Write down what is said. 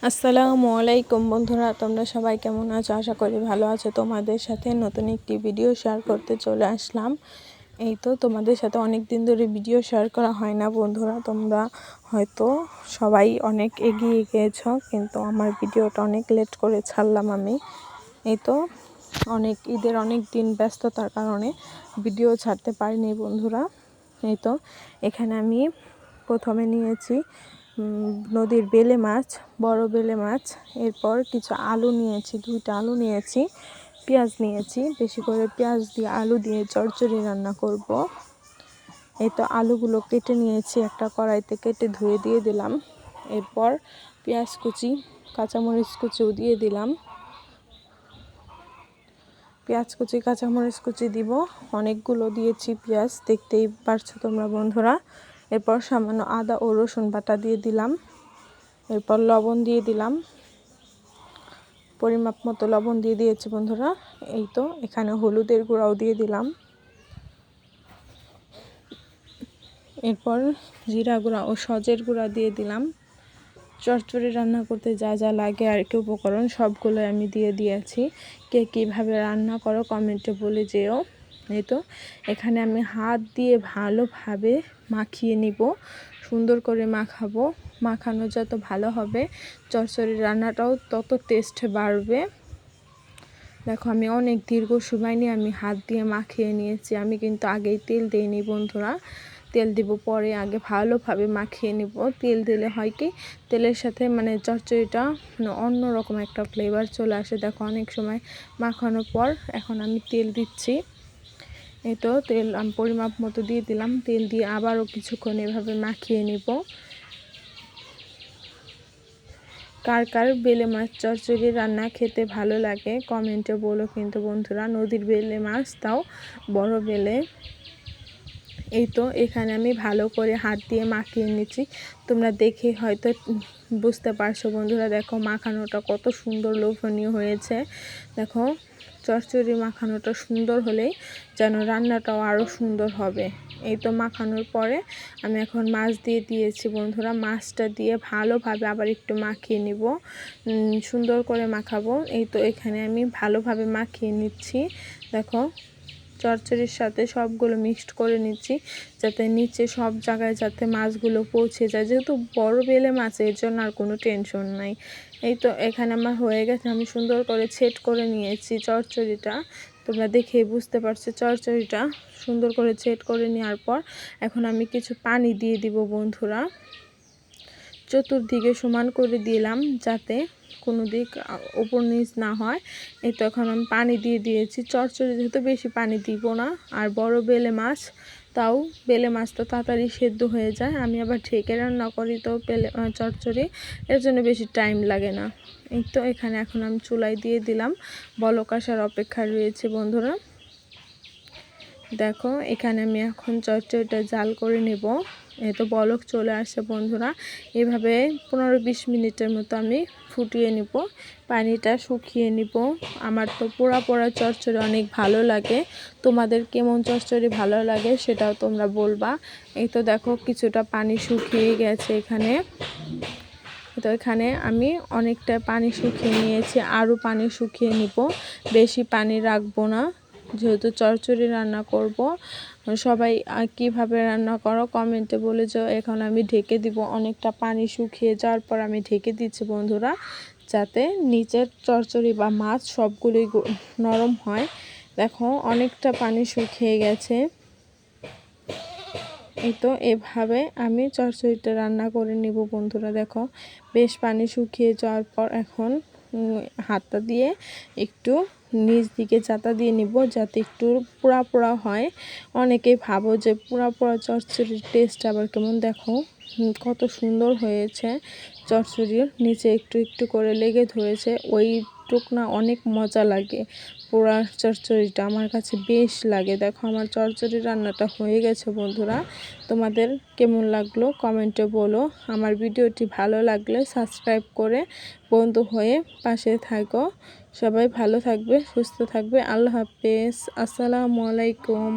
আসসালামু আলাইকুম বন্ধুরা, তোমরা সবাই কেমন আছো? আশা করি ভালো আছো। তোমাদের সাথে নতুন একটি ভিডিও শেয়ার করতে চলে আসলাম। এই তো তোমাদের সাথে অনেক দিন ধরে ভিডিও শেয়ার করা হয় না বন্ধুরা। তোমরা হয়তো সবাই অনেক এগিয়ে গিয়েছো, কিন্তু আমার ভিডিওটা অনেক লেট করে ছাড়লাম আমি। এই তো ঈদের অনেক দিন ব্যস্ততার কারণে ভিডিও ছাড়তে পারিনি বন্ধুরা। এই তো এখানে আমি প্রথমে নিয়েছি নদীর বেলে মাছ, বড় বেলে মাছ। এরপর কিছু আলু নিয়েছি, 2টা আলু নিয়েছি, পেঁয়াজ নিয়েছি, বেশি করে পেঁয়াজ দিয়ে আলু দিয়ে চচ্চড়ি রান্না করব। এই তো আলুগুলো কেটে নিয়েছি, একটা কড়াইতে কেটে ধুয়ে দিয়ে দিলাম। এরপর পেঁয়াজ কুচি, কাঁচামরিচ কুচিও দিয়ে দিলাম। পেঁয়াজ কুচি, কাঁচামরিচ কুচি দিব, অনেকগুলো দিয়েছি পেঁয়াজ, দেখতেই পারছো তোমরা বন্ধুরা। এরপর সামান্য আদা ও রসুন বাটা দিয়ে দিলাম। এরপর লবণ দিয়ে দিলাম, পরিমাপ মতো লবণ দিয়ে দিয়েছি বন্ধুরা। এই তো এখানে হলুদের গুঁড়াও দিয়ে দিলাম। এরপর জিরা গুঁড়া ও সজের গুঁড়া দিয়ে দিলাম। চচ্চড়ি রান্না করতে যা যা লাগে আর কি উপকরণ সবগুলো আমি দিয়ে দিয়েছি। কে কীভাবে রান্না করো কমেন্টে বলে যেও। এই তো এখানে আমি হাত দিয়ে ভালোভাবে মাখিয়ে নিব, সুন্দর করে মাখাবো। মাখানো যত ভালো হবে চচ্চড়ির রান্নাটাও তত টেস্ট বাড়বে। দেখো আমি অনেক দীর্ঘ সময় নিয়ে আমি হাত দিয়ে মাখিয়ে নিয়েছি। আমি কিন্তু আগেই তেল দিইনি বন্ধুরা, তেল দিব পরে, আগে ভালোভাবে মাখিয়ে নিব। তেল দিলে হয় কি, তেলের সাথে চচ্চড়িটা অন্যরকম একটা ফ্লেভার চলে আসে। দেখো অনেক সময় মাখানোর পর এখন আমি তেল দিচ্ছি। এই তো তেল আমি পরিমাপ মতো দিয়ে দিলাম। তেল দিয়ে আবারও কিছুক্ষণ এভাবে মাখিয়ে নিব। কার কার বেলে মাছ চচ্চড়ি রান্না খেতে ভালো লাগে কমেন্টে বলো কিন্তু বন্ধুরা। নদীর বেলে মাছ, তাও বড় বেলে। এই তো এখানে আমি ভালো করে হাত দিয়ে মাখিয়ে নিচ্ছি। তোমরা দেখে হয়তো বুঝতে পারছো বন্ধুরা। দেখো মাখানোটা কত সুন্দর লোভনীয় হয়েছে। দেখো চচ্চড়ি মাখানোটা সুন্দর হলেই যেন রান্নাটাও আরও সুন্দর হবে। এই তো মাখানোর পরে আমি এখন মাছ দিয়ে দিয়েছি বন্ধুরা। মাছটা দিয়ে ভালোভাবে আবার একটু মাখিয়ে নিব, সুন্দর করে মাখাবো। এই তো এখানে আমি ভালোভাবে মাখিয়ে নিচ্ছি। দেখো চচ্চড়ির সাথে সবগুলো মিক্সড করে নিচ্ছি, যাতে নিচে সব জায়গায় যাতে মাছগুলো পৌঁছে যায়। যেহেতু বড় বেলে মাছ, এর জন্য আর কোনো টেনশন নাই। এই তো এখানে আমার হয়ে গেছে, আমি সুন্দর করে সেট করে নিয়েছি চচ্চড়িটা। তোমরা দেখেই বুঝতে পারছো চচ্চড়িটা সুন্দর করে সেট করে নেওয়ার পর এখন আমি কিছু পানি দিয়ে দিব বন্ধুরা। চতুর্দিকে সমান করে দিলাম যাতে কোনো দিক উপর নিচ না হয়। এই তো এখন আমি পানি দিয়ে দিয়েছি। চচ্চড়ি যেহেতু বেশি পানি দিব না, আর বড় বেলে মাছ, তাও বেলে মাছ তো তাড়াতাড়ি সেদ্ধ হয়ে যায়। আমি আবার ঢেকে রান্না করি তো চচ্চড়ি, এর জন্য বেশি টাইম লাগে না। এই তো এখানে এখন আমি চুলায় দিয়ে দিলাম, বলক আসার অপেক্ষায় রয়েছে বন্ধুরা। দেখো এখানে আমি এখন চচ্চড়িটা জাল করে নেব। এই তো বলক চলে আসছে বন্ধুরা। এভাবে 15-20 মিনিটের মতো আমি ফুটিয়ে নিব, পানিটা শুকিয়ে নিব। আমার তো পোড়া পোড়া চচ্চড়ি অনেক ভালো লাগে। তোমাদের কেমন চচ্চড়ি ভালো লাগে সেটাও তোমরা বলবা। এই তো দেখো কিছুটা পানি শুকিয়ে গেছে এখানে। তো এখানে আমি অনেকটা পানি শুকিয়ে নিয়েছি, আরও পানি শুকিয়ে নিব, বেশি পানি রাখবো না যেহেতু চচ্চড়ি রান্না করব। সবাই কিভাবে রান্না করো কমেন্টে বলে যাও। এখন আমি ঢেকে দিব, অনেকটা পানি শুকিয়ে যাওয়ার পর আমি ঢেকে দিচ্ছি বন্ধুরা, যাতে নিচের চচ্চড়ি বা মাছ সবগুলোই নরম হয়। দেখো অনেকটা পানি শুকিয়ে গেছে। এই তো এভাবে আমি চচ্চড়িটা রান্না করে নিব বন্ধুরা। দেখো বেশ পানি শুকিয়ে যাওয়ার পর এখন হাতটা দিয়ে একটু নিচ দিকে চাতা দিয়ে নিব, যাতে একটু পোড়া পোড়া হয়। অনেকেই ভাবো যে পোড়া পোড়া চচ্চড়ির টেস্ট আবার কেমন। দেখো কত সুন্দর হয়েছে, চচ্চড়ির নিচে একটু একটু করে লেগে ধরেছে, ওই টুকনা অনেক মজা লাগে। পোড়া চচ্চড়িটা আমার কাছে বেশ লাগে। দেখো আমার চচ্চড়ি রান্নাটা হয়ে গেছে বন্ধুরা। তোমাদের কেমন লাগলো কমেন্টে বলো। আমার ভিডিওটি ভালো লাগলে সাবস্ক্রাইব করে বন্ধু হয়ে পাশে থাকো। সবাই ভালো থাকবে, সুস্থ থাকবে। আল্লাহ হাফেজ, আসসালামু আলাইকুম।